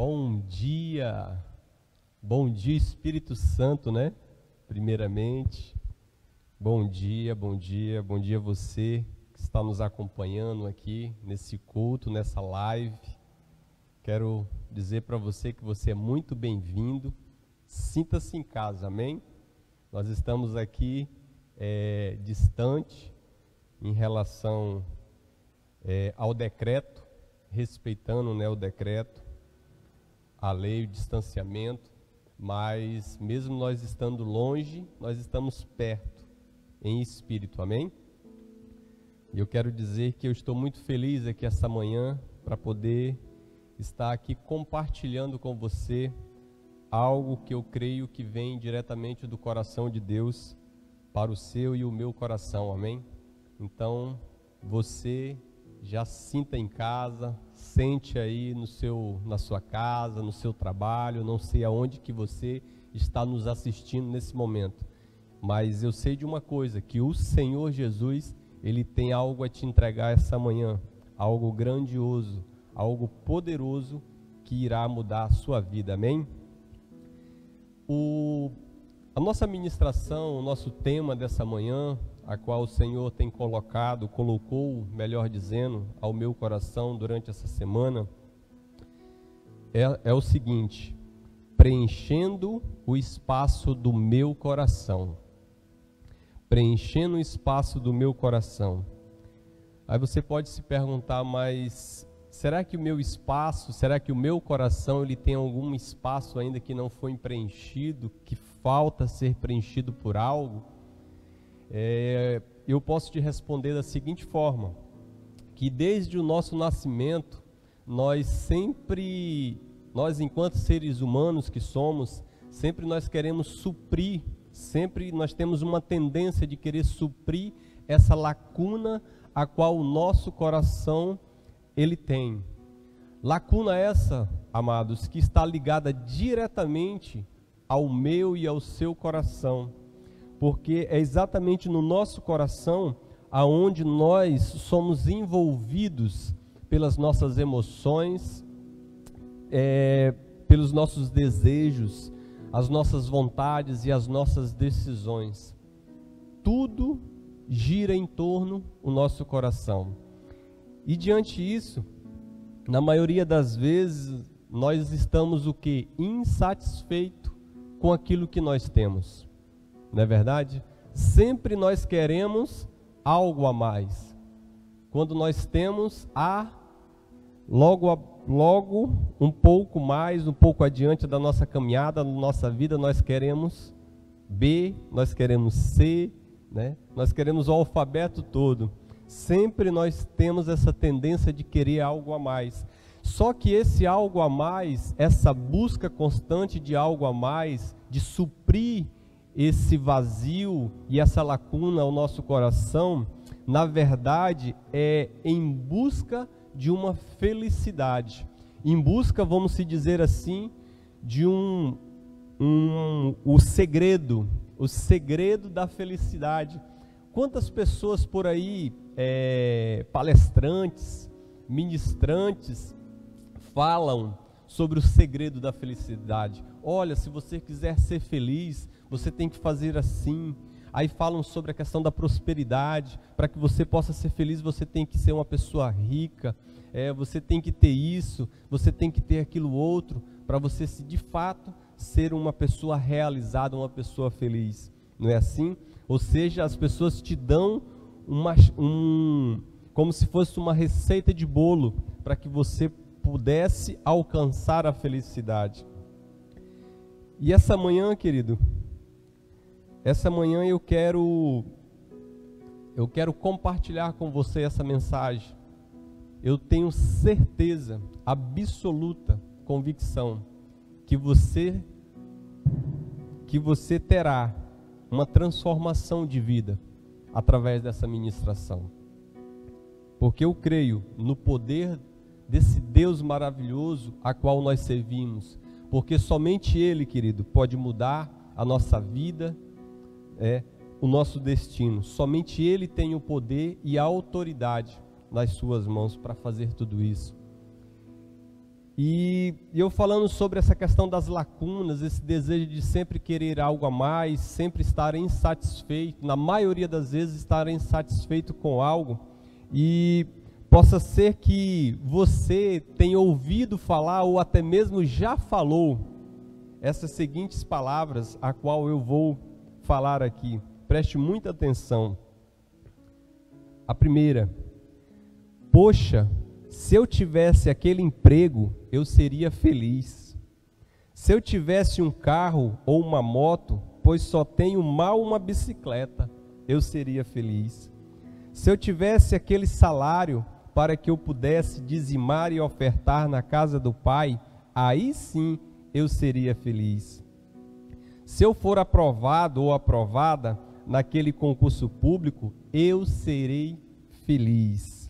Bom dia Espírito Santo, né? Primeiramente, bom dia a você que está nos acompanhando aqui nesse culto, nessa live. Quero dizer para você que você é muito bem-vindo, sinta-se em casa, amém? Nós estamos aqui distante em relação ao decreto, respeitando, né, o decreto, a lei, o distanciamento, mas mesmo nós estando longe, nós estamos perto, em espírito, amém? E eu quero dizer que eu estou muito feliz aqui esta manhã para poder estar aqui compartilhando com você algo que eu creio que vem diretamente do coração de Deus para o seu e o meu coração, amém? Então, você já sinta em casa, sente aí na sua casa, no seu trabalho, não sei aonde que você está nos assistindo nesse momento, mas eu sei de uma coisa, que o Senhor Jesus, Ele tem algo a te entregar essa manhã, algo grandioso, algo poderoso que irá mudar a sua vida, amém? A nossa ministração, o nosso tema dessa manhã, a qual o Senhor tem colocou, melhor dizendo, ao meu coração durante essa semana, é o seguinte: preenchendo o espaço do meu coração. Preenchendo o espaço do meu coração. Aí você pode se perguntar, mas será que o meu espaço, será que o meu coração, ele tem algum espaço ainda que não foi preenchido, que falta ser preenchido por algo? Eu posso te responder da seguinte forma, que desde o nosso nascimento, nós enquanto seres humanos que somos, sempre nós queremos suprir, sempre nós temos uma tendência de querer suprir essa lacuna a qual o nosso coração ele tem. Lacuna essa, amados, que está ligada diretamente ao meu e ao seu coração. Porque é exatamente no nosso coração aonde nós somos envolvidos pelas nossas emoções, pelos nossos desejos, as nossas vontades e as nossas decisões. Tudo gira em torno do nosso coração. E diante disso, na maioria das vezes, nós estamos o quê? Insatisfeitos com aquilo que nós temos. Não é verdade? Sempre nós queremos algo a mais. Quando nós temos logo um pouco mais, um pouco adiante da nossa caminhada, da nossa vida, nós queremos B, nós queremos C, né? Nós queremos o alfabeto todo. Sempre nós temos essa tendência de querer algo a mais. Só que esse algo a mais, essa busca constante de algo a mais, de suprir esse vazio e essa lacuna ao nosso coração, na verdade é em busca de uma felicidade, em busca, vamos se dizer assim, de o segredo da felicidade. Quantas pessoas por aí, palestrantes, ministrantes, falam sobre o segredo da felicidade? Olha, se você quiser ser feliz, você tem que fazer assim. Aí falam sobre a questão da prosperidade. Para que você possa ser feliz, você tem que ser uma pessoa rica. Você tem que ter isso, você tem que ter aquilo outro, para você de fato ser uma pessoa realizada, uma pessoa feliz. Não é assim? Ou seja, as pessoas te dão como se fosse uma receita de bolo, para que você pudesse alcançar a felicidade. E essa manhã, querido, eu quero compartilhar com você essa mensagem. Eu tenho certeza, absoluta convicção, que você terá uma transformação de vida através dessa ministração. Porque eu creio no poder desse Deus maravilhoso a qual nós servimos. Porque somente Ele, querido, pode mudar a nossa vida, o nosso destino. Somente Ele tem o poder e a autoridade nas suas mãos para fazer tudo isso. E eu falando sobre essa questão das lacunas, esse desejo de sempre querer algo a mais, sempre estar insatisfeito, na maioria das vezes estar insatisfeito com algo, e possa ser que você tenha ouvido falar ou até mesmo já falou essas seguintes palavras, a qual eu vou falar aqui. Preste muita atenção. A primeira: poxa, se eu tivesse aquele emprego, eu seria feliz. Se eu tivesse um carro ou uma moto, pois só tenho mal uma bicicleta, eu seria feliz. Se eu tivesse aquele salário para que eu pudesse dizimar e ofertar na casa do Pai, aí sim eu seria feliz. Se eu for aprovado ou aprovada naquele concurso público, eu serei feliz.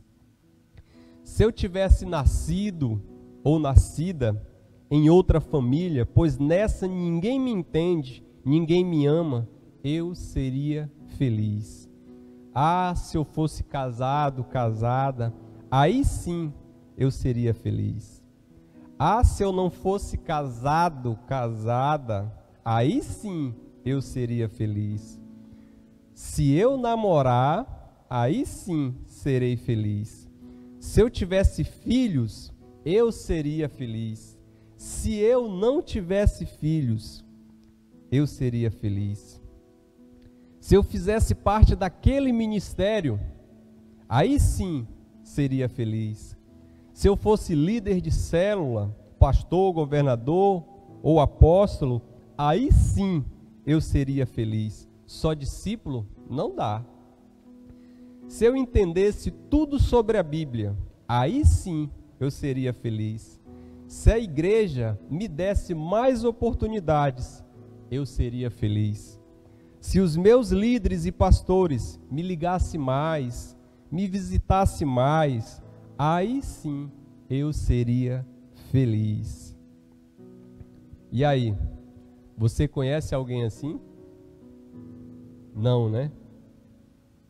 Se eu tivesse nascido ou nascida em outra família, pois nessa ninguém me entende, ninguém me ama, eu seria feliz. Ah, se eu fosse casado, casada, aí sim eu seria feliz. Ah, se eu não fosse casado, casada, aí sim eu seria feliz. Se eu namorar, aí sim serei feliz. Se eu tivesse filhos, eu seria feliz. Se eu não tivesse filhos, eu seria feliz. Se eu fizesse parte daquele ministério, aí sim seria feliz. Se eu fosse líder de célula, pastor, governador ou apóstolo, aí sim eu seria feliz. Só discípulo não dá. Se eu entendesse tudo sobre a Bíblia, aí sim eu seria feliz. Se a igreja me desse mais oportunidades, eu seria feliz. Se os meus líderes e pastores me ligassem mais, me visitassem mais, aí sim eu seria feliz. E aí, você conhece alguém assim? Não, né?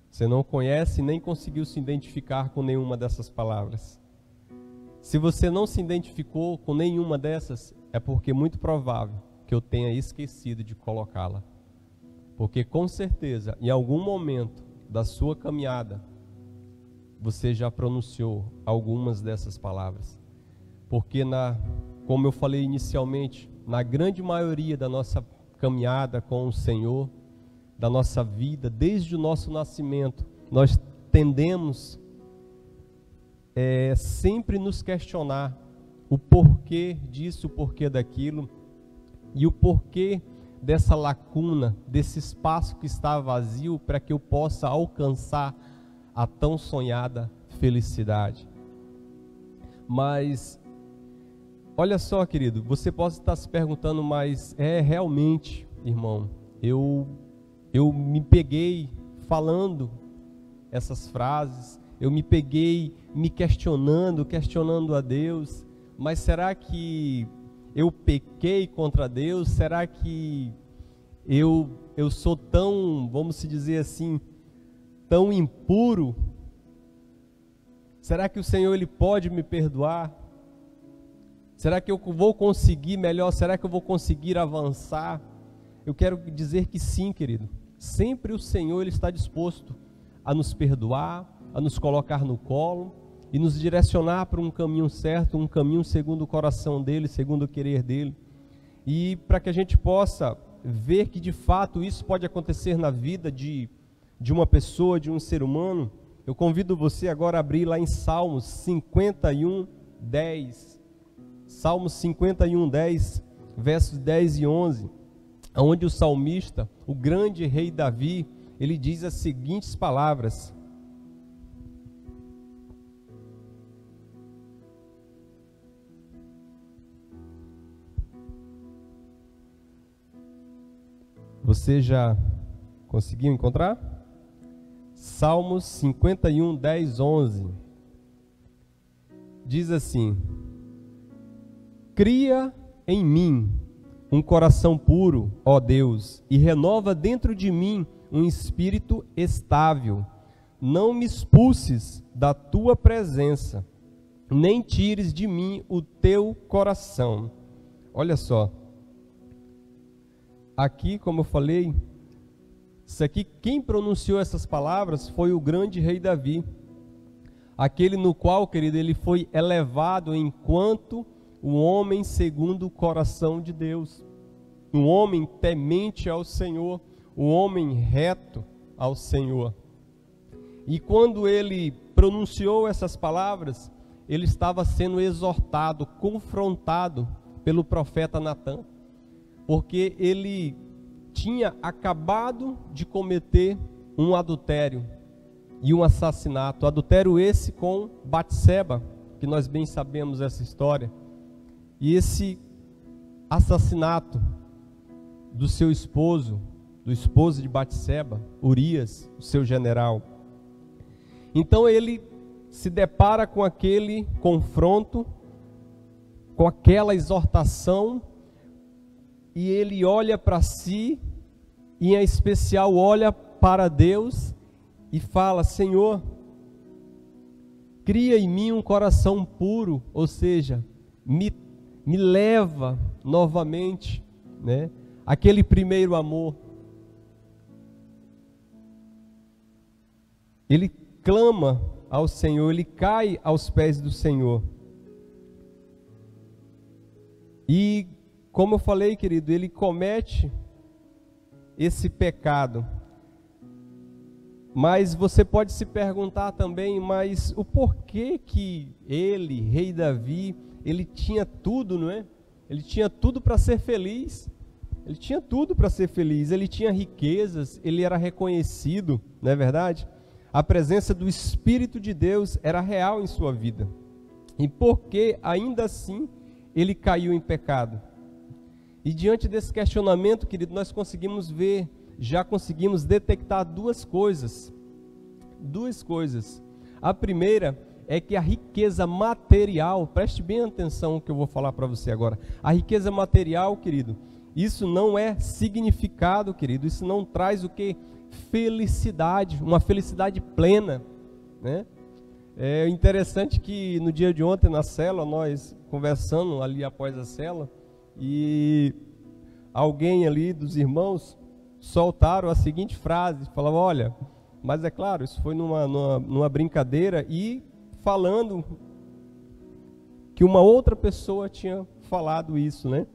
Você não conhece nem conseguiu se identificar com nenhuma dessas palavras. Se você não se identificou com nenhuma dessas, é porque é muito provável que eu tenha esquecido de colocá-la. Porque com certeza, em algum momento da sua caminhada, você já pronunciou algumas dessas palavras. Porque como eu falei inicialmente, na grande maioria da nossa caminhada com o Senhor, da nossa vida, desde o nosso nascimento, nós tendemos sempre nos questionar o porquê disso, o porquê daquilo, e o porquê dessa lacuna, desse espaço que está vazio para que eu possa alcançar a tão sonhada felicidade. Mas, olha só, querido, você pode estar se perguntando, mas realmente, irmão, eu me peguei falando essas frases, eu me peguei me questionando a Deus, mas será que eu pequei contra Deus? Será que eu sou tão, vamos dizer assim, tão impuro? Será que o Senhor ele pode me perdoar? Será que eu vou conseguir melhor? Será que eu vou conseguir avançar? Eu quero dizer que sim, querido. Sempre o Senhor ele está disposto a nos perdoar, a nos colocar no colo e nos direcionar para um caminho certo, um caminho segundo o coração dele, segundo o querer dele. E para que a gente possa ver que de fato isso pode acontecer na vida de uma pessoa, de um ser humano, eu convido você agora a abrir lá em Salmos 51, 10. Salmos 51, 10, versos 10 e 11, onde o salmista, o grande rei Davi, ele diz as seguintes palavras: Você já conseguiu encontrar? Salmos 51, 10, 11. Diz assim: cria em mim um coração puro, ó Deus, e renova dentro de mim um espírito estável. Não me expulses da tua presença nem tires de mim o teu coração. Olha só, aqui, como eu falei, isso aqui, quem pronunciou essas palavras foi o grande rei Davi, aquele no qual, querido, ele foi elevado enquanto o homem segundo o coração de Deus, um homem temente ao Senhor, um homem reto ao Senhor. E quando ele pronunciou essas palavras, ele estava sendo exortado, confrontado pelo profeta Natã, porque ele tinha acabado de cometer um adultério e um assassinato, adultério esse com Batseba, que nós bem sabemos essa história, e esse assassinato do seu esposo, do esposo de Batseba, Urias, o seu general. Então ele se depara com aquele confronto, com aquela exortação, e ele olha para si, e em especial olha para Deus e fala: Senhor, cria em mim um coração puro, ou seja, me leva novamente, né, aquele primeiro amor. Ele clama ao Senhor, ele cai aos pés do Senhor. E, como eu falei, querido, ele comete esse pecado. Mas você pode se perguntar também, mas o porquê que ele, rei Davi, ele tinha tudo, não é? Ele tinha tudo para ser feliz. Ele tinha tudo para ser feliz. Ele tinha riquezas, ele era reconhecido, não é verdade? A presença do Espírito de Deus era real em sua vida. E por que ainda assim ele caiu em pecado? E diante desse questionamento, querido, nós conseguimos ver, já conseguimos detectar duas coisas. Duas coisas. A primeira é que a riqueza material, preste bem atenção no que eu vou falar para você agora. A riqueza material, querido, isso não é significado, querido, isso não traz o que? Felicidade, uma felicidade plena, né? É interessante que no dia de ontem na célula, nós conversando ali após a célula, e alguém ali dos irmãos soltaram a seguinte frase, falava: olha, mas é claro, isso foi numa brincadeira, e falando que uma outra pessoa tinha falado isso, né?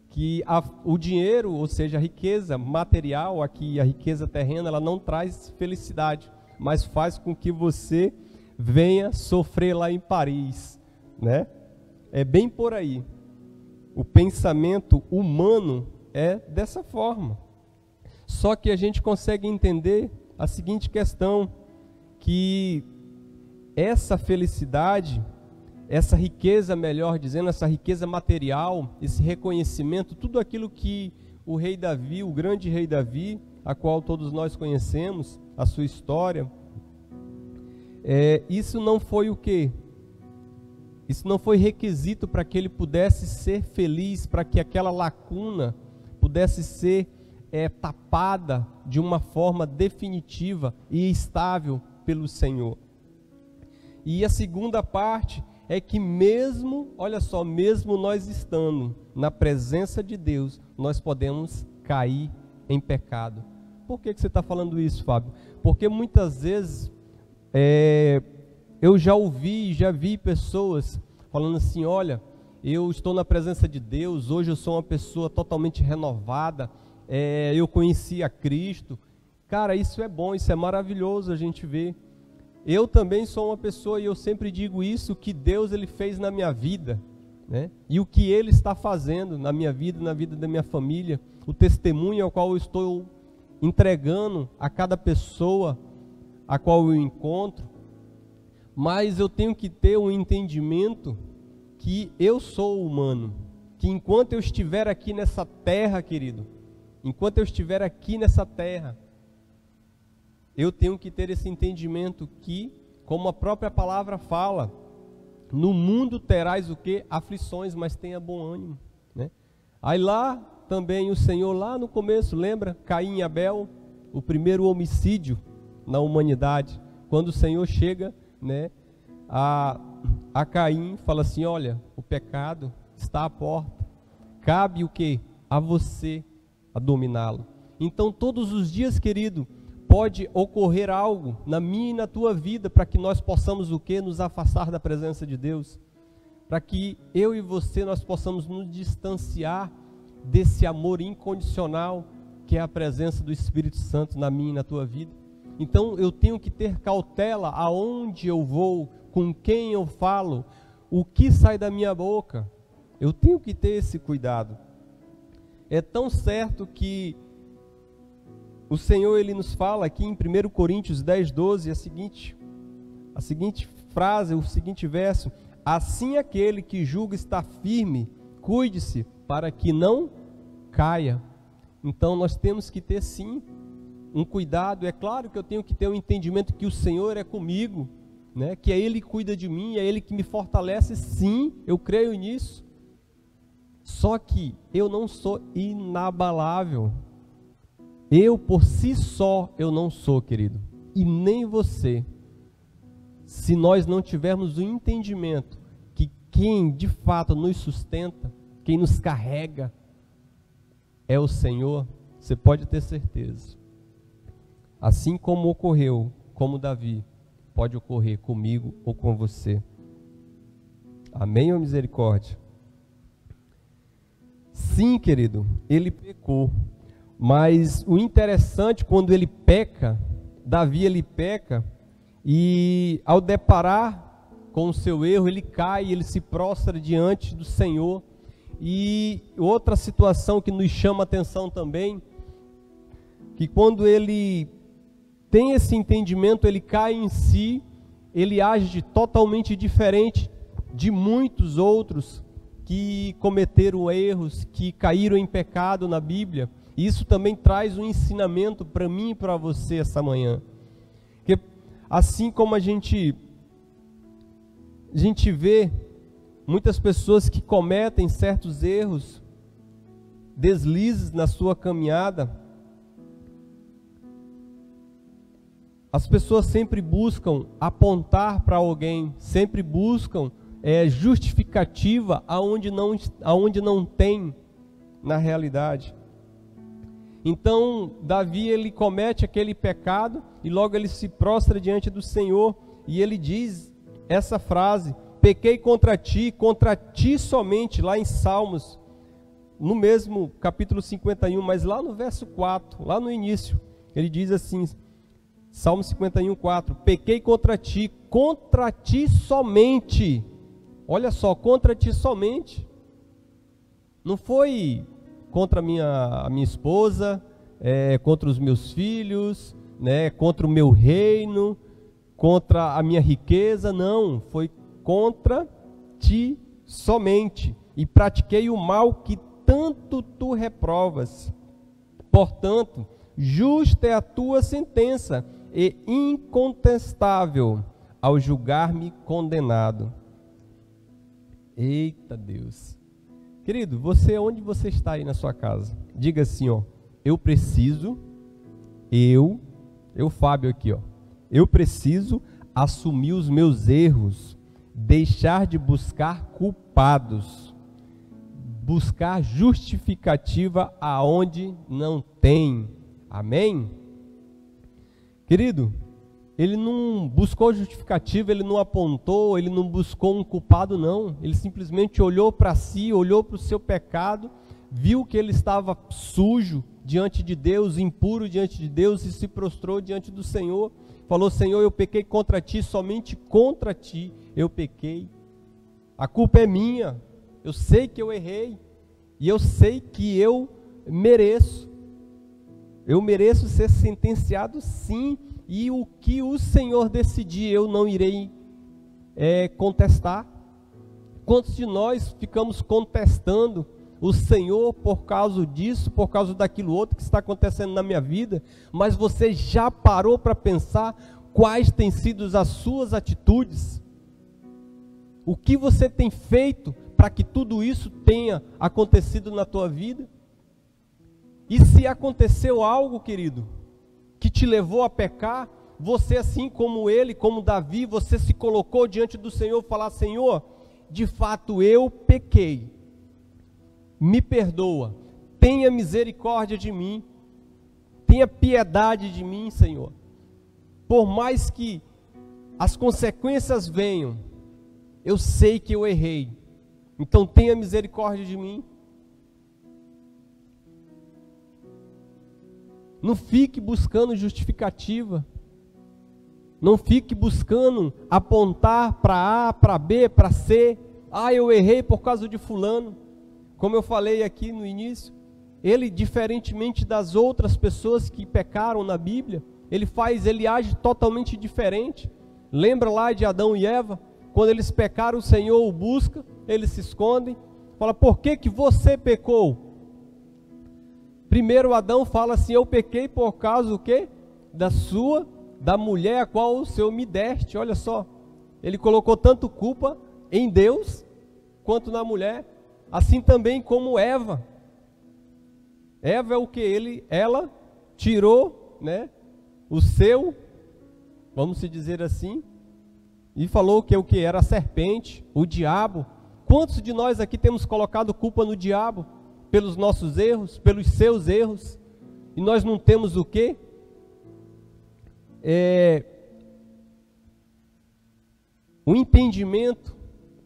Que o dinheiro, ou seja, a riqueza material aqui, a riqueza terrena, ela não traz felicidade, mas faz com que você venha sofrer lá em Paris, né? É bem por aí. O pensamento humano é dessa forma. Só que a gente consegue entender a seguinte questão, que essa felicidade, essa riqueza, melhor dizendo, essa riqueza material, esse reconhecimento, tudo aquilo que o rei Davi, o grande rei Davi, a qual todos nós conhecemos, a sua história, isso não foi o quê? Isso não foi requisito para que ele pudesse ser feliz, para que aquela lacuna pudesse ser tapada de uma forma definitiva e estável pelo Senhor. E a segunda parte é que mesmo, olha só, mesmo nós estando na presença de Deus, nós podemos cair em pecado. Por que você está falando isso, Fábio? Porque muitas vezes eu já vi pessoas falando assim: olha, eu estou na presença de Deus, hoje eu sou uma pessoa totalmente renovada, eu conheci a Cristo. Cara, isso é bom, isso é maravilhoso a gente ver. Eu também sou uma pessoa, e eu sempre digo isso, que Deus ele fez na minha vida, né? E o que Ele está fazendo na minha vida, na vida da minha família, o testemunho ao qual eu estou entregando a cada pessoa a qual eu encontro. Mas eu tenho que ter um entendimento que eu sou humano, que enquanto eu estiver aqui nessa terra, querido, enquanto eu estiver aqui nessa terra, eu tenho que ter esse entendimento que, como a própria palavra fala, no mundo terás o que? Aflições, mas tenha bom ânimo, né? Aí lá também o Senhor, lá no começo, lembra? Caim e Abel, o primeiro homicídio na humanidade, quando o Senhor chega, né, a a Caim, fala assim: olha, o pecado está à porta, cabe o quê? A você a dominá-lo. Então todos os dias, querido, pode ocorrer algo na minha e na tua vida para que nós possamos o quê? Nos afastar da presença de Deus, para que eu e você nós possamos nos distanciar desse amor incondicional que é a presença do Espírito Santo na minha e na tua vida. Então eu tenho que ter cautela aonde eu vou, com quem eu falo, o que sai da minha boca. Eu tenho que ter esse cuidado. É tão certo que o Senhor, Ele nos fala aqui em 1 Coríntios 10, 12, a seguinte frase, o seguinte verso: assim aquele que julga estar firme, cuide-se para que não caia. Então nós temos que ter sim um cuidado. É claro que eu tenho que ter um entendimento que o Senhor é comigo, né? Que é Ele que cuida de mim, é Ele que me fortalece. Sim, eu creio nisso. Só que eu não sou inabalável. Eu por si só eu não sou, querido, e nem você. Se nós não tivermos o entendimento que quem de fato nos sustenta, quem nos carrega, é o Senhor, você pode ter certeza. Assim como ocorreu, como Davi, pode ocorrer comigo ou com você. Amém ou misericórdia? Sim, querido, ele pecou. Mas o interessante, quando ele peca, Davi ele peca, e ao deparar com o seu erro, ele cai, ele se prostra diante do Senhor. E outra situação que nos chama a atenção também, que quando ele tem esse entendimento, ele cai em si, ele age totalmente diferente de muitos outros que cometeram erros, que caíram em pecado na Bíblia. Isso também traz um ensinamento para mim e para você essa manhã. Que assim como a gente vê muitas pessoas que cometem certos erros, deslizes na sua caminhada, as pessoas sempre buscam apontar para alguém, sempre buscam justificativa aonde não tem na realidade. Então Davi ele comete aquele pecado e logo ele se prostra diante do Senhor e ele diz essa frase: pequei contra ti somente, lá em Salmos, no mesmo capítulo 51, mas lá no verso 4, lá no início, ele diz assim, Salmo 51, 4, pequei contra ti somente. Olha só, contra ti somente. Não foi contra a minha esposa, contra os meus filhos, né, contra o meu reino, contra a minha riqueza, não, foi contra ti somente, e pratiquei o mal que tanto tu reprovas. Portanto, justa é a tua sentença e incontestável ao julgar-me condenado. Eita Deus. Querido, onde você está aí na sua casa? Diga assim, ó, eu Fábio aqui, ó, eu preciso assumir os meus erros, deixar de buscar culpados, buscar justificativa aonde não tem. Amém? Querido, ele não buscou justificativa, ele não apontou, ele não buscou um culpado, não. Ele simplesmente olhou para si, olhou para o seu pecado, viu que ele estava sujo diante de Deus, impuro diante de Deus, e se prostrou diante do Senhor. Falou: Senhor, eu pequei contra ti, somente contra ti eu pequei. A culpa é minha, eu sei que eu errei, e eu sei que eu mereço ser sentenciado sim, e o que o Senhor decidir eu não irei contestar. Quantos de nós ficamos contestando o Senhor por causa disso, por causa daquilo outro que está acontecendo na minha vida? Mas você já parou para pensar quais têm sido as suas atitudes? O que você tem feito para que tudo isso tenha acontecido na tua vida? E se aconteceu algo, querido, que te levou a pecar, você, assim como ele, como Davi, você se colocou diante do Senhor e falar: Senhor, de fato eu pequei, me perdoa, tenha misericórdia de mim, tenha piedade de mim, Senhor. Por mais que as consequências venham, eu sei que eu errei, então tenha misericórdia de mim. Não fique buscando justificativa, não fique buscando apontar para A, para B, para C. Eu errei por causa de fulano. Como eu falei aqui no início, ele, diferentemente das outras pessoas que pecaram na Bíblia, ele age totalmente diferente. Lembra lá de Adão e Eva? Quando eles pecaram, o Senhor o busca, eles se escondem, fala: por que que você pecou? Primeiro Adão fala assim: eu pequei por causa do quê? Da mulher a qual o Senhor me deste. Olha só, ele colocou tanto culpa em Deus quanto na mulher. Assim também como Eva. Eva é o que? Ela tirou, né, o seu, vamos se dizer assim, e falou que o que era a serpente, o diabo. Quantos de nós aqui temos colocado culpa no diabo pelos nossos erros, pelos seus erros, e nós não temos o quê? O entendimento,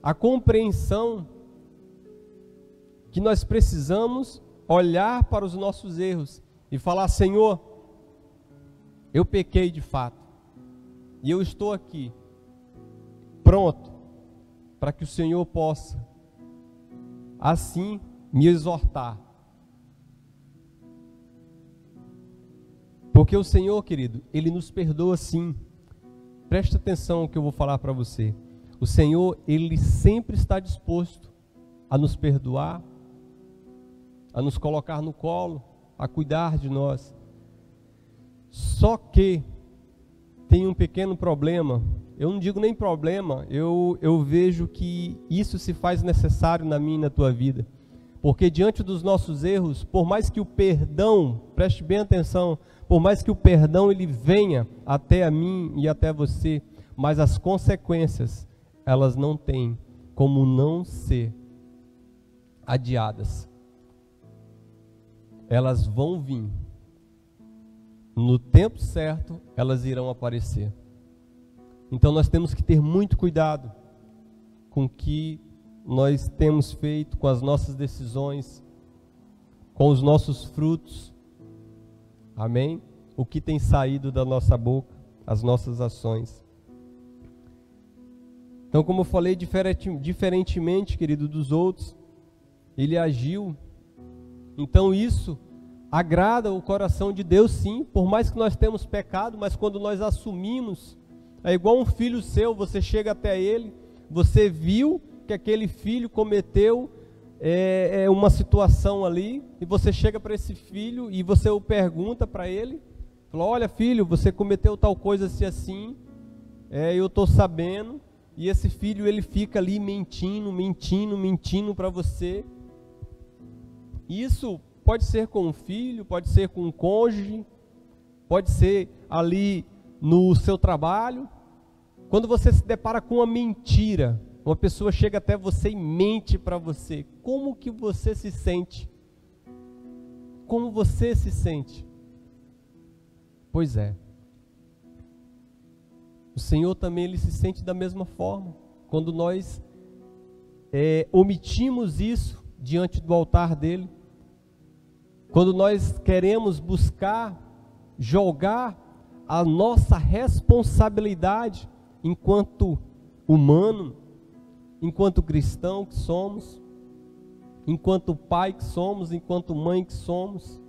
a compreensão que nós precisamos olhar para os nossos erros e falar: Senhor, eu pequei de fato, e eu estou aqui, pronto, para que o Senhor possa, assim, me exortar. Porque o Senhor, querido, Ele nos perdoa sim. Presta atenção no que eu vou falar para você. O Senhor, Ele sempre está disposto a nos perdoar, a nos colocar no colo, a cuidar de nós. Só que tem um pequeno problema. Eu não digo nem problema, eu vejo que isso se faz necessário na minha e na tua vida. Porque diante dos nossos erros, por mais que o perdão, preste bem atenção, por mais que o perdão ele venha até a mim e até você, mas as consequências, elas não têm como não ser adiadas. Elas vão vir. No tempo certo, elas irão aparecer. Então nós temos que ter muito cuidado com o que nós temos feito, com as nossas decisões, com os nossos frutos. Amém? O que tem saído da nossa boca, as nossas ações. Então, como eu falei, diferentemente, querido, dos outros, ele agiu. Então isso agrada o coração de Deus, sim, por mais que nós temos pecado, mas quando nós assumimos, é igual um filho seu, você chega até ele, você viu que aquele filho cometeu uma situação ali, e você chega para esse filho e você o pergunta para ele, fala: olha filho, você cometeu tal coisa assim, eu estou sabendo. E esse filho ele fica ali mentindo para você. Isso pode ser com um filho, pode ser com um cônjuge, pode ser ali no seu trabalho. Quando você se depara com uma mentira, uma pessoa chega até você e mente para você, como que você se sente? Como você se sente? Pois é. O Senhor também ele se sente da mesma forma. Quando nós omitimos isso diante do altar dele, quando nós queremos buscar, jogar a nossa responsabilidade enquanto humano, enquanto cristão que somos, enquanto pai que somos, enquanto mãe que somos,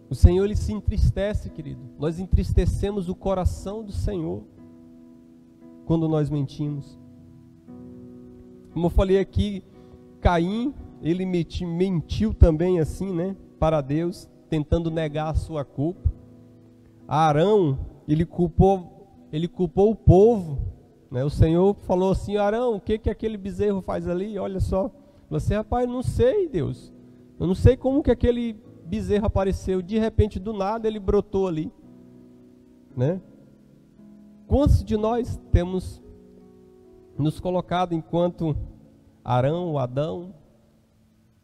o Senhor ele se entristece, querido. Nós entristecemos o coração do Senhor quando nós mentimos. Como eu falei aqui, Caim, ele mentiu também assim, né, para Deus, tentando negar a sua culpa. Arão, ele culpou o povo, né? O Senhor falou assim: Arão, o que aquele bezerro faz ali? Olha só. Você, rapaz, não sei, Deus. Eu não sei como que aquele bezerro apareceu, de repente, do nada, ele brotou ali, né? Quantos de nós temos nos colocado enquanto Arão, Adão,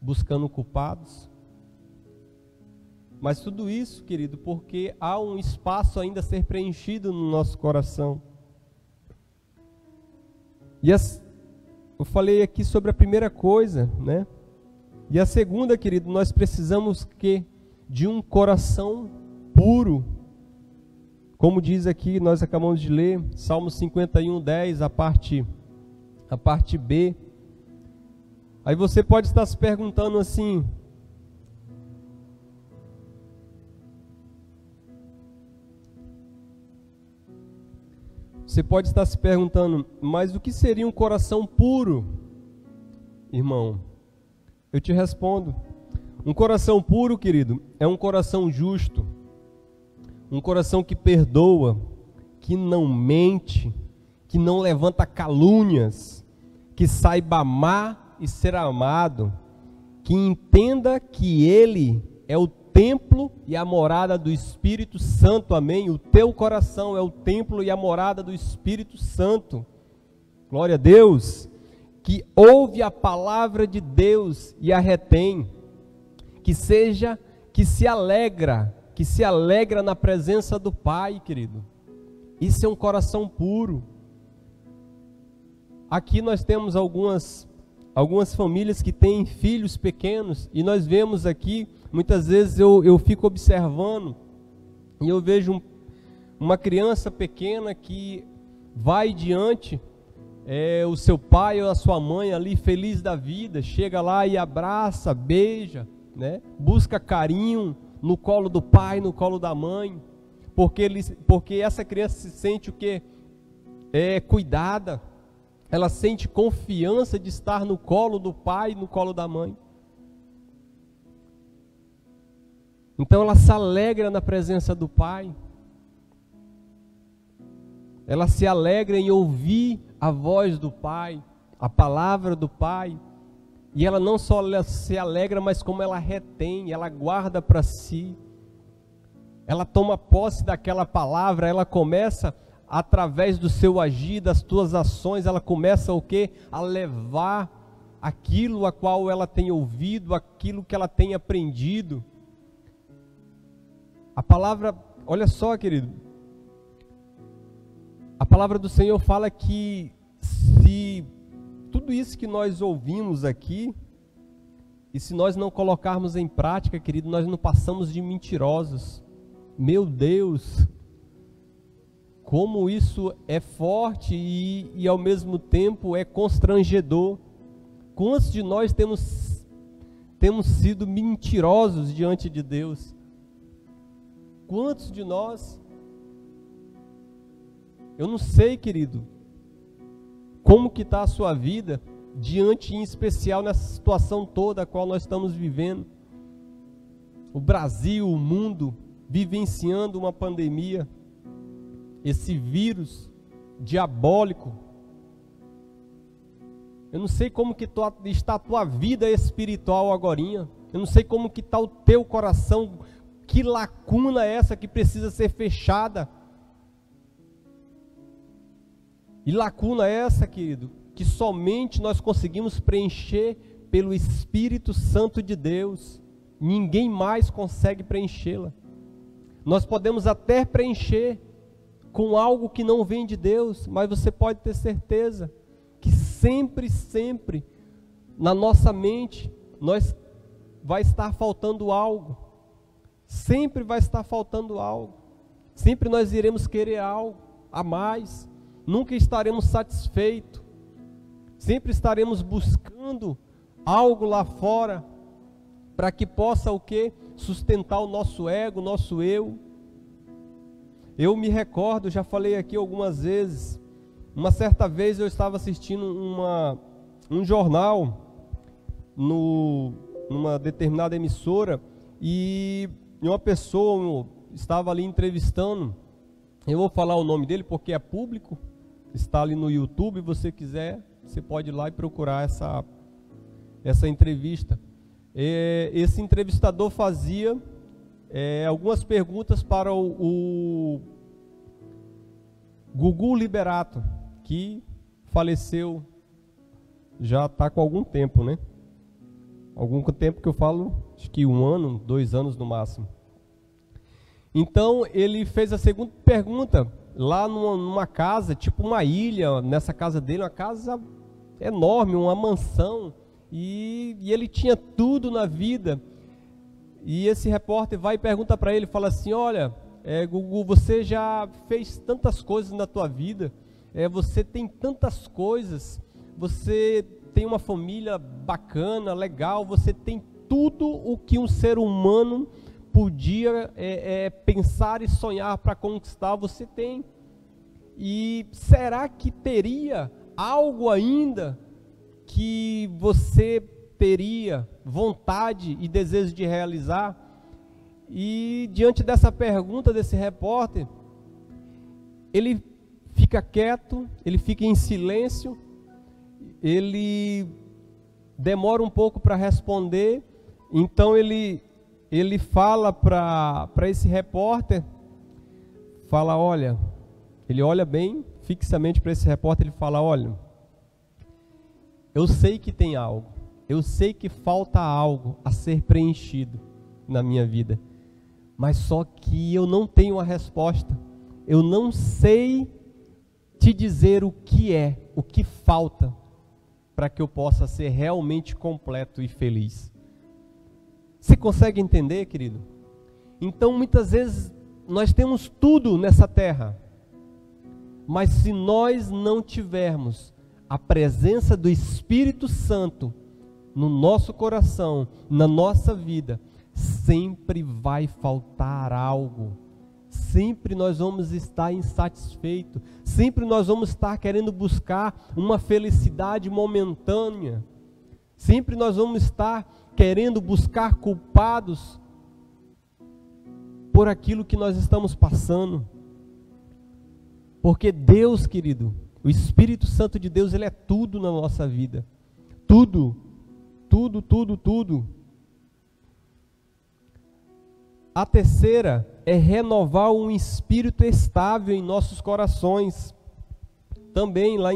buscando culpados? Mas tudo isso, querido, porque há um espaço ainda a ser preenchido no nosso coração. E eu falei aqui sobre a primeira coisa, né? E a segunda, querido, nós precisamos de um coração puro. Como diz aqui, nós acabamos de ler, Salmo 51:10, a parte B. Aí você pode estar se perguntando assim: mas o que seria um coração puro, irmão? Eu te respondo: um coração puro, querido, é um coração justo, um coração que perdoa, que não mente, que não levanta calúnias, que saiba amar e ser amado, que entenda que Ele é o templo e a morada do Espírito Santo, amém? O teu coração é o templo e a morada do Espírito Santo, glória a Deus. Que ouve a palavra de Deus e a retém, que se alegra na presença do Pai, querido. Isso é um coração puro. Aqui nós temos algumas famílias que têm filhos pequenos, e nós vemos aqui, muitas vezes eu fico observando, e eu vejo uma criança pequena que vai diante o seu pai ou a sua mãe ali, feliz da vida, chega lá e abraça, beija, né? Busca carinho no colo do pai, no colo da mãe, porque essa criança se sente o quê? Cuidada, ela sente confiança de estar no colo do pai, no colo da mãe. Então ela se alegra na presença do pai, ela se alegra em ouvir a voz do Pai, a palavra do Pai, e ela não só se alegra, mas como ela retém, ela guarda para si, ela toma posse daquela palavra, ela começa, através do seu agir, das suas ações, ela começa o quê? A levar aquilo a qual ela tem ouvido, aquilo que ela tem aprendido. A palavra, olha só, querido, a palavra do Senhor fala que se tudo isso que nós ouvimos aqui, e se nós não colocarmos em prática, querido, nós não passamos de mentirosos. Meu Deus, como isso é forte e ao mesmo tempo é constrangedor. Quantos de nós temos sido mentirosos diante de Deus? Quantos de nós? Eu não sei, querido, como que está a sua vida diante, em especial, nessa situação toda a qual nós estamos vivendo. O Brasil, o mundo, vivenciando uma pandemia, esse vírus diabólico. Eu não sei como que está a tua vida espiritual agorinha. Eu não sei como que está o teu coração, que lacuna é essa que precisa ser fechada. E lacuna essa, querido, que somente nós conseguimos preencher pelo Espírito Santo de Deus. Ninguém mais consegue preenchê-la. Nós podemos até preencher com algo que não vem de Deus, mas você pode ter certeza que sempre, sempre, na nossa mente, vai estar faltando algo. Sempre vai estar faltando algo. Sempre nós iremos querer algo a mais. Nunca estaremos satisfeitos, sempre estaremos buscando algo lá fora, para que possa o quê? Sustentar o nosso ego, o nosso eu. Eu me recordo, já falei aqui algumas vezes, uma certa vez eu estava assistindo um jornal, numa determinada emissora, e uma pessoa estava ali entrevistando, eu vou falar o nome dele porque é público, está ali no YouTube, se você quiser, você pode ir lá e procurar essa entrevista. esse entrevistador fazia algumas perguntas para o Gugu Liberato, que faleceu já está com algum tempo, né? Algum tempo que eu falo, acho que 1 ano, 2 anos no máximo. Então ele fez a segunda pergunta lá numa casa, tipo uma ilha, nessa casa dele, uma casa enorme, uma mansão, e ele tinha tudo na vida. E esse repórter vai e pergunta para ele, fala assim: olha, Gugu, você já fez tantas coisas na tua vida, você tem tantas coisas, você tem uma família bacana, legal, você tem tudo o que um ser humano podia pensar e sonhar para conquistar, você tem. E será que teria algo ainda que você teria vontade e desejo de realizar? E diante dessa pergunta desse repórter, ele fica quieto, ele fica em silêncio, ele demora um pouco para responder. Então ele fala para esse repórter, fala, olha, ele olha bem fixamente para esse repórter, ele fala: olha, eu sei que tem algo, eu sei que falta algo a ser preenchido na minha vida, mas só que eu não tenho a resposta, eu não sei te dizer o que falta para que eu possa ser realmente completo e feliz. Você consegue entender, querido? Então muitas vezes nós temos tudo nessa terra, mas se nós não tivermos a presença do Espírito Santo no nosso coração, na nossa vida, sempre vai faltar algo. Sempre nós vamos estar insatisfeitos, sempre nós vamos estar querendo buscar uma felicidade momentânea, sempre nós vamos estar querendo buscar culpados por aquilo que nós estamos passando. Porque Deus, querido, o Espírito Santo de Deus, ele é tudo na nossa vida. Tudo, tudo, tudo, tudo. A terceira é renovar um espírito estável em nossos corações. Também lá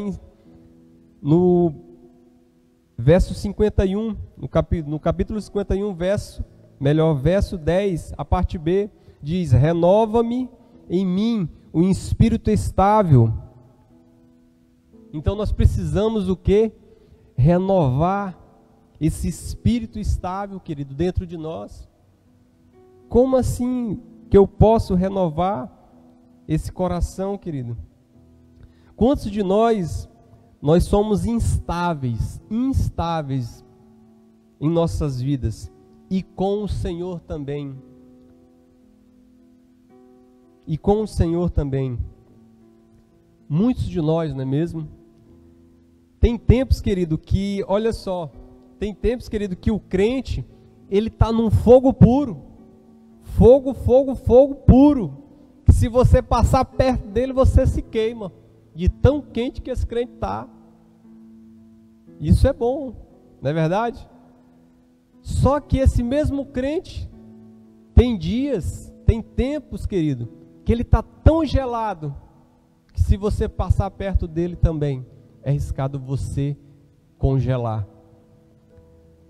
no verso 51, no capítulo 51, verso 10, a parte B, diz: renova-me em mim um espírito estável. Então nós precisamos o quê? Renovar esse espírito estável, querido, dentro de nós. Como assim que eu posso renovar esse coração, querido? Quantos de nós somos instáveis em nossas vidas, e com o Senhor também. E com o Senhor também. Muitos de nós, não é mesmo? Tem tempos, querido, que, olha só, tem tempos, querido, que o crente, ele está num fogo puro. Fogo, fogo, fogo puro. Que se você passar perto dele, você se queima. De tão quente que esse crente está. Isso é bom, não é verdade? Só que esse mesmo crente, tem dias, tem tempos, querido, que ele está tão gelado, que se você passar perto dele também, é arriscado você congelar.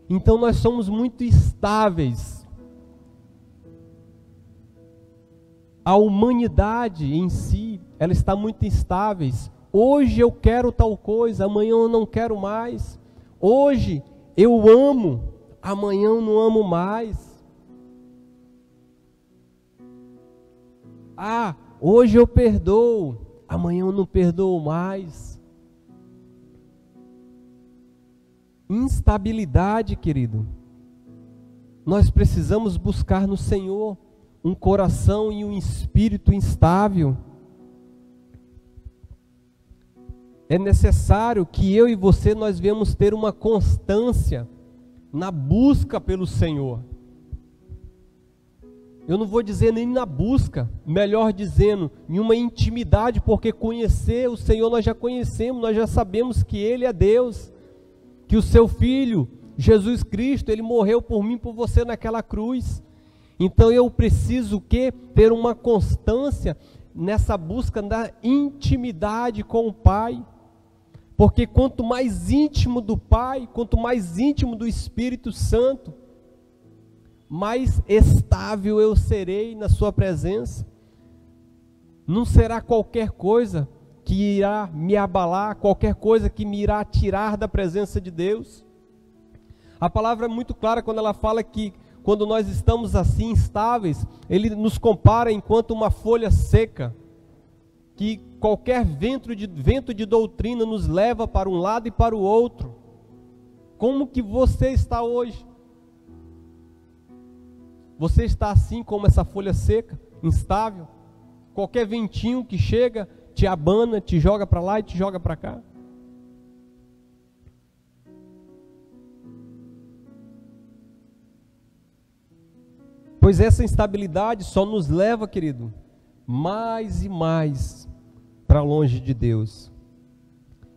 Então nós somos muito instáveis. A humanidade em si, ela está muito instável. Hoje eu quero tal coisa, amanhã eu não quero mais. Hoje eu amo, amanhã eu não amo mais. Ah, hoje eu perdoo, amanhã eu não perdoo mais. Instabilidade, querido. Nós precisamos buscar no Senhor um coração e um espírito instável. É necessário que eu e você, nós venhamos ter uma constância na busca pelo Senhor. Eu não vou dizer nem na busca, melhor dizendo, em uma intimidade, porque conhecer o Senhor nós já conhecemos, nós já sabemos que Ele é Deus, que o Seu Filho Jesus Cristo, Ele morreu por mim, por você naquela cruz. Então eu preciso o quê? Ter uma constância nessa busca da intimidade com o Pai. Porque quanto mais íntimo do Pai, quanto mais íntimo do Espírito Santo, mais estável eu serei na sua presença. Não será qualquer coisa que irá me abalar, qualquer coisa que me irá tirar da presença de Deus. A palavra é muito clara quando ela fala que quando nós estamos assim instáveis, Ele nos compara enquanto uma folha seca, que qualquer vento de doutrina nos leva para um lado e para o outro. Como que você está hoje? Você está assim como essa folha seca, instável? Qualquer ventinho que chega, te abana, te joga para lá e te joga para cá. Pois essa instabilidade só nos leva, querido, mais e mais para longe de Deus.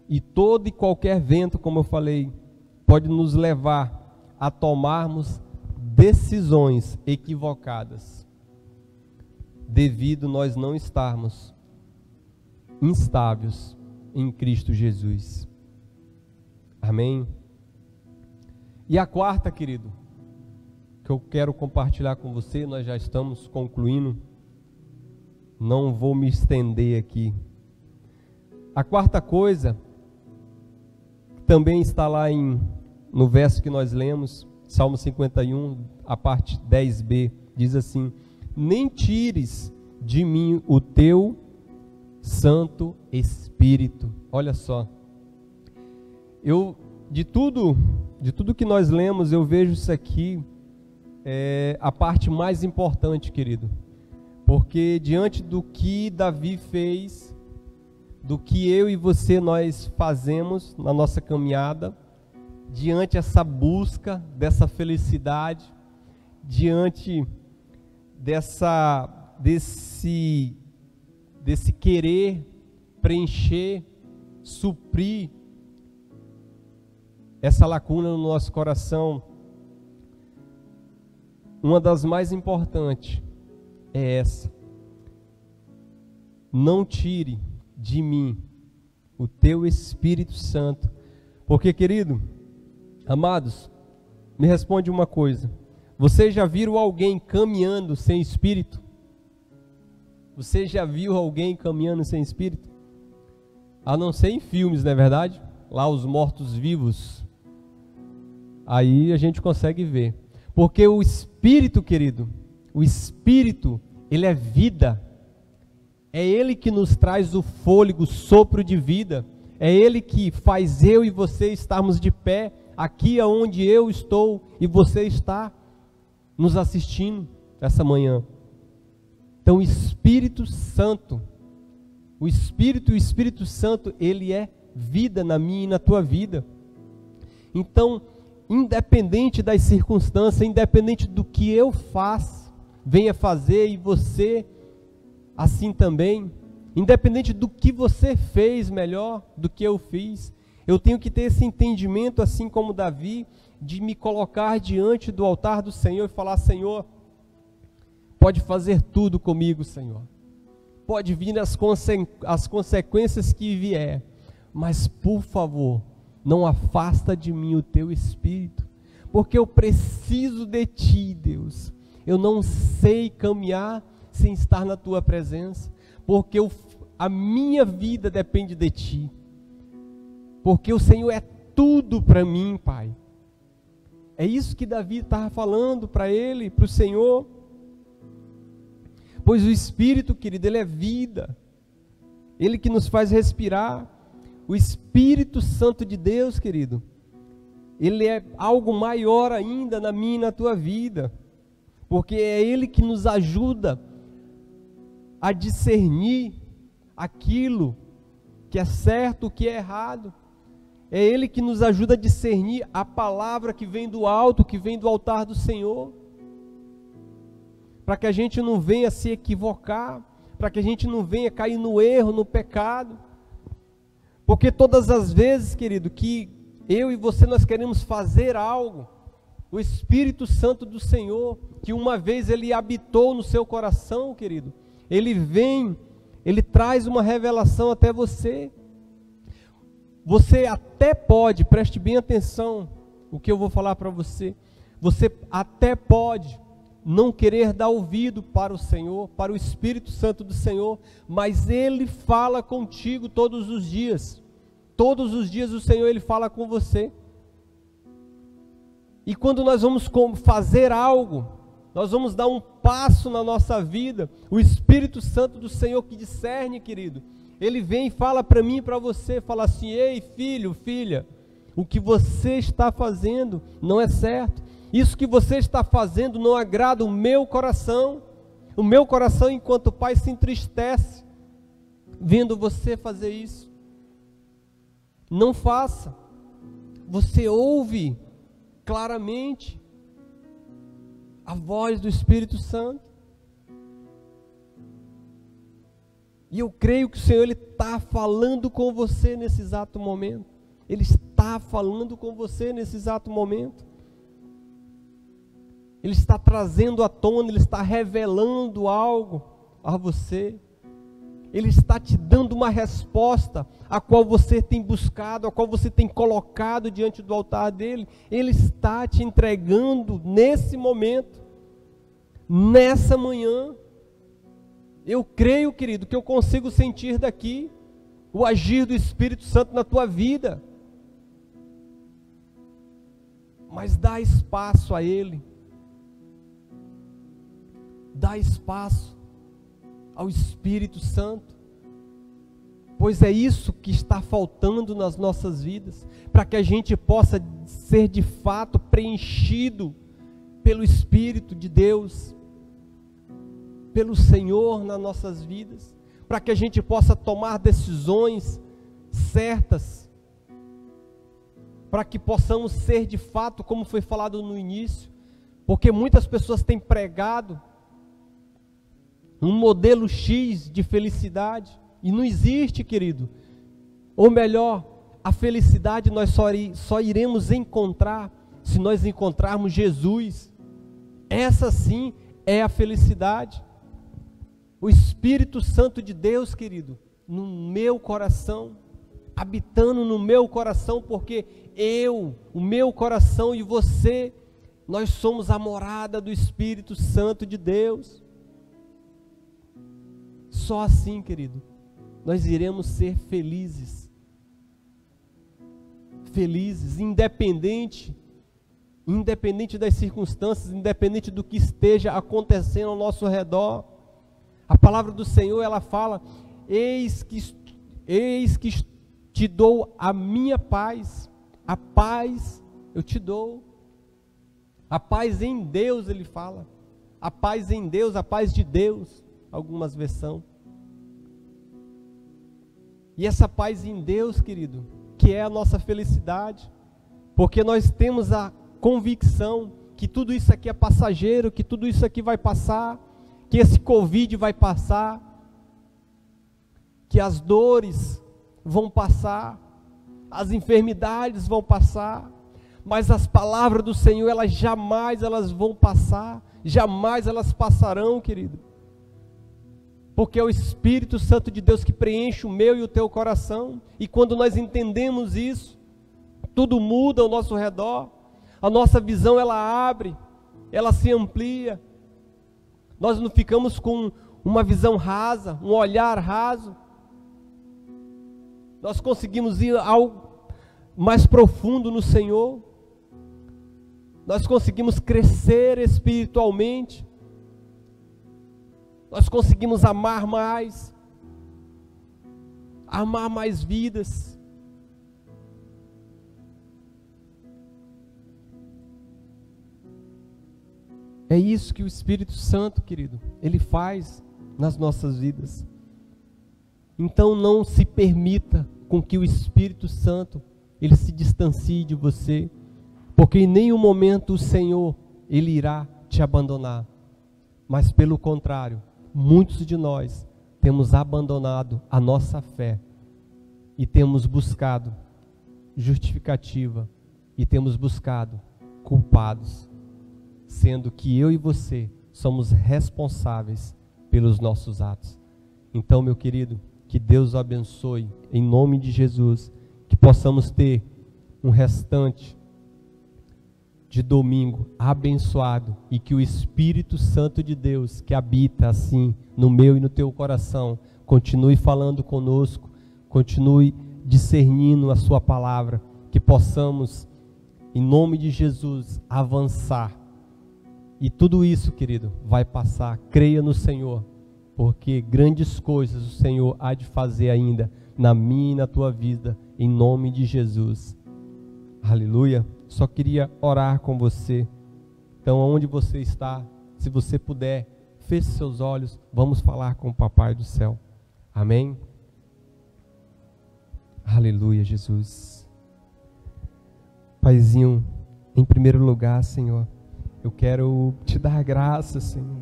E todo e qualquer vento, como eu falei, pode nos levar a tomarmos decisões equivocadas, devido nós não estarmos instáveis em Cristo Jesus. Amém? E a quarta, querido, que eu quero compartilhar com você, nós já estamos concluindo, não vou me estender aqui. A quarta coisa, também está lá no verso que nós lemos, Salmo 51, a parte 10b, diz assim: nem tires de mim o teu Santo Espírito. Olha só, de tudo que nós lemos, eu vejo isso aqui, a parte mais importante, querido, porque diante do que Davi fez, do que eu e você nós fazemos na nossa caminhada, diante essa busca dessa felicidade, diante desse querer preencher, suprir essa lacuna no nosso coração, uma das mais importantes é essa: não tire de mim o teu Espírito Santo. Porque, querido, amados, me responde uma coisa: vocês já viram alguém caminhando sem Espírito? Você já viu alguém caminhando sem Espírito? A não ser em filmes, não é verdade? Lá os mortos-vivos, aí a gente consegue ver. Porque o Espírito, querido, o Espírito, ele é vida. É Ele que nos traz o fôlego, o sopro de vida. É Ele que faz eu e você estarmos de pé, aqui onde eu estou e você está nos assistindo essa manhã. Então o Espírito Santo, o Espírito Santo, ele é vida na minha e na tua vida. Então, independente das circunstâncias, independente do que eu faço, venha fazer e você assim também, independente do que você fez melhor do que eu fiz, eu tenho que ter esse entendimento, assim como Davi, de me colocar diante do altar do Senhor e falar: Senhor, pode fazer tudo comigo, Senhor, pode vir as consequências que vier, mas por favor, não afasta de mim o teu Espírito, porque eu preciso de ti, Deus. Eu não sei caminhar sem estar na tua presença, porque a minha vida depende de ti, porque o Senhor é tudo para mim, Pai. É isso que Davi estava falando para ele, para o Senhor. Pois o Espírito, querido, ele é vida, ele que nos faz respirar. O Espírito Santo de Deus, querido, ele é algo maior ainda na minha e na tua vida, porque é ele que nos ajuda a discernir aquilo que é certo, o que é errado. É ele que nos ajuda a discernir a palavra que vem do alto, que vem do altar do Senhor, para que a gente não venha se equivocar, para que a gente não venha cair no erro, no pecado. Porque todas as vezes, querido, que eu e você, nós queremos fazer algo. O Espírito Santo do Senhor, que uma vez ele habitou no seu coração, querido, ele vem, ele traz uma revelação até você. Você até pode, preste bem atenção o que eu vou falar para você, você até pode não querer dar ouvido para o Senhor, para o Espírito Santo do Senhor, mas Ele fala contigo todos os dias. Todos os dias o Senhor, Ele fala com você. E quando nós vamos fazer algo, nós vamos dar um passo na nossa vida, o Espírito Santo do Senhor que discerne, querido, Ele vem e fala para mim e para você, fala assim: ei, filho, filha, o que você está fazendo não é certo. Isso que você está fazendo não agrada o meu coração. O meu coração, enquanto pai, se entristece vendo você fazer isso. Não faça. Você ouve claramente a voz do Espírito Santo. E eu creio que o Senhor está falando com você nesse exato momento. Ele está falando com você nesse exato momento. Ele está trazendo à tona, Ele está revelando algo a você. Ele está te dando uma resposta a qual você tem buscado, a qual você tem colocado diante do altar dEle. Ele está te entregando nesse momento, nessa manhã. Eu creio, querido, que eu consigo sentir daqui o agir do Espírito Santo na tua vida. Mas dá espaço a Ele. Dá espaço ao Espírito Santo, pois é isso que está faltando nas nossas vidas, para que a gente possa ser de fato preenchido pelo Espírito de Deus, pelo Senhor nas nossas vidas, para que a gente possa tomar decisões certas, para que possamos ser de fato, como foi falado no início, porque muitas pessoas têm pregado um modelo X de felicidade, e não existe, querido. Ou melhor, a felicidade nós só iremos encontrar se nós encontrarmos Jesus. Essa sim é a felicidade. O Espírito Santo de Deus, querido, no meu coração, habitando no meu coração, porque o meu coração e você, nós somos a morada do Espírito Santo de Deus. Só assim, querido, nós iremos ser felizes. Felizes, independente das circunstâncias, independente do que esteja acontecendo ao nosso redor. A palavra do Senhor, ela fala: eis que te dou a minha paz, a paz eu te dou. A paz em Deus, ele fala. A paz em Deus, a paz de Deus. Algumas versões. E essa paz em Deus, querido, que é a nossa felicidade, porque nós temos a convicção que tudo isso aqui é passageiro, que tudo isso aqui vai passar, que esse Covid vai passar, que as dores vão passar, as enfermidades vão passar, mas as palavras do Senhor, elas vão passar, jamais elas passarão, querido. Porque é o Espírito Santo de Deus que preenche o meu e o teu coração. E quando nós entendemos isso, tudo muda ao nosso redor. A nossa visão, ela abre, ela se amplia. Nós não ficamos com uma visão rasa, um olhar raso. Nós conseguimos ir ao mais profundo no Senhor. Nós conseguimos crescer espiritualmente. Nós conseguimos amar mais vidas. É isso que o Espírito Santo, querido, ele faz nas nossas vidas. Então não se permita com que o Espírito Santo, ele se distancie de você, porque em nenhum momento o Senhor, ele irá te abandonar, mas pelo contrário, muitos de nós temos abandonado a nossa fé e temos buscado justificativa e temos buscado culpados, sendo que eu e você somos responsáveis pelos nossos atos. Então, meu querido, que Deus o abençoe em nome de Jesus, que possamos ter um restante de domingo abençoado e que o Espírito Santo de Deus, que habita assim no meu e no teu coração, continue falando conosco, continue discernindo a sua palavra, que possamos, em nome de Jesus, avançar. E tudo isso, querido, vai passar. Creia no Senhor, porque grandes coisas o Senhor há de fazer ainda na minha e na tua vida, em nome de Jesus. Aleluia. Só queria orar com você. Então, onde você está, se você puder, feche seus olhos, vamos falar com o Papai do céu. Amém? Aleluia, Jesus. Paizinho, em primeiro lugar, Senhor, eu quero te dar graças, Senhor.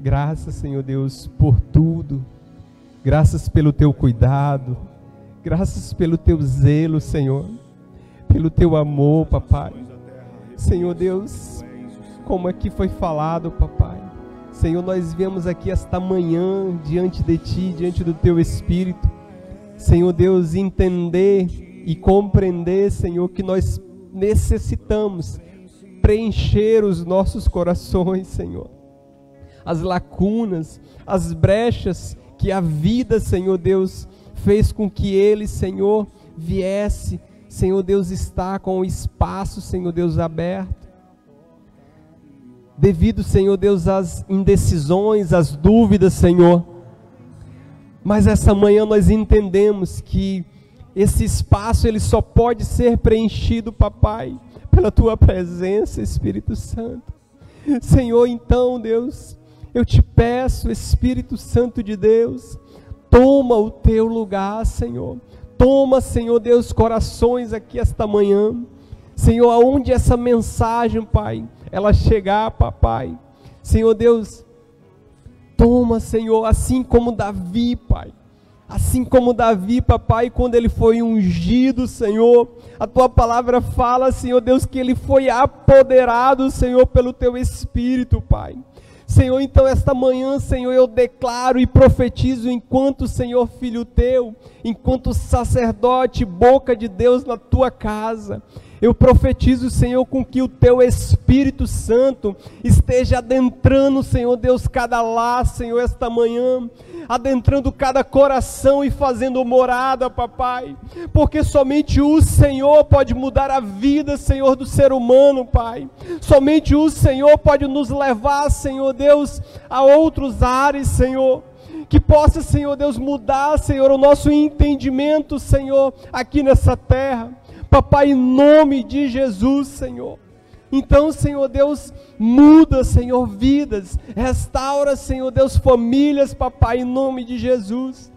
Graças, Senhor Deus, por tudo. Graças pelo teu cuidado. Graças pelo teu zelo, Senhor. Pelo teu amor, Papai. Senhor Deus, como aqui foi falado, Papai. Senhor, nós viemos aqui esta manhã diante de Ti, diante do Teu Espírito. Senhor Deus, entender e compreender, Senhor, que nós necessitamos preencher os nossos corações, Senhor. As lacunas, as brechas que a vida, Senhor Deus, fez com que ele, Senhor, viesse. Senhor Deus, está com o espaço, Senhor Deus, aberto. Devido, Senhor Deus, às indecisões, às dúvidas, Senhor. Mas essa manhã nós entendemos que esse espaço, ele só pode ser preenchido, Papai, pela Tua presença, Espírito Santo. Senhor, então, Deus, eu te peço, Espírito Santo de Deus, toma o Teu lugar, Senhor. Toma, Senhor Deus, corações aqui esta manhã. Senhor, aonde essa mensagem, Pai, ela chegar, Papai. Senhor Deus, toma, Senhor, assim como Davi, Pai. Assim como Davi, Papai, quando ele foi ungido, Senhor, a Tua palavra fala, Senhor Deus, que ele foi apoderado, Senhor, pelo Teu Espírito, Pai. Senhor, então esta manhã, Senhor, eu declaro e profetizo enquanto, Senhor, filho Teu, enquanto sacerdote, boca de Deus na Tua casa. Eu profetizo, Senhor, com que o Teu Espírito Santo esteja adentrando, Senhor Deus, cada lar, Senhor, esta manhã, adentrando cada coração e fazendo morada, Papai, porque somente o Senhor pode mudar a vida, Senhor, do ser humano, Pai. Somente o Senhor pode nos levar, Senhor Deus, a outros ares, Senhor. Que possa, Senhor Deus, mudar, Senhor, o nosso entendimento, Senhor, aqui nessa terra. Papai, em nome de Jesus, Senhor. Então, Senhor Deus, muda, Senhor, vidas, restaura, Senhor Deus, famílias, Papai, em nome de Jesus.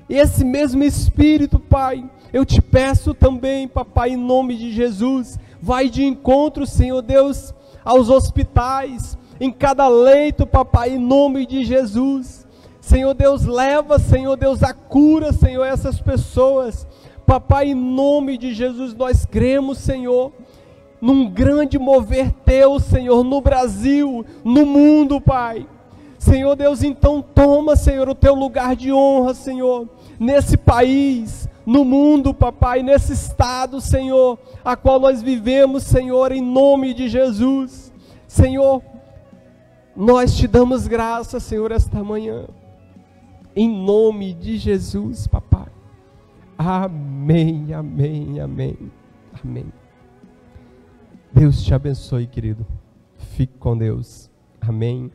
Esse mesmo Espírito, Pai, eu te peço também, Papai, em nome de Jesus, vai de encontro, Senhor Deus, aos hospitais, em cada leito, Papai, em nome de Jesus. Senhor Deus, leva, Senhor Deus, a cura, Senhor, essas pessoas. Papai, em nome de Jesus, nós cremos, Senhor, num grande mover Teu, Senhor, no Brasil, no mundo, Pai. Senhor Deus, então toma, Senhor, o Teu lugar de honra, Senhor, nesse país, no mundo, Papai, nesse estado, Senhor, a qual nós vivemos, Senhor, em nome de Jesus. Senhor, nós Te damos graça, Senhor, esta manhã, em nome de Jesus, Papai. Amém, amém, amém, amém. Deus te abençoe, querido. Fique com Deus. Amém.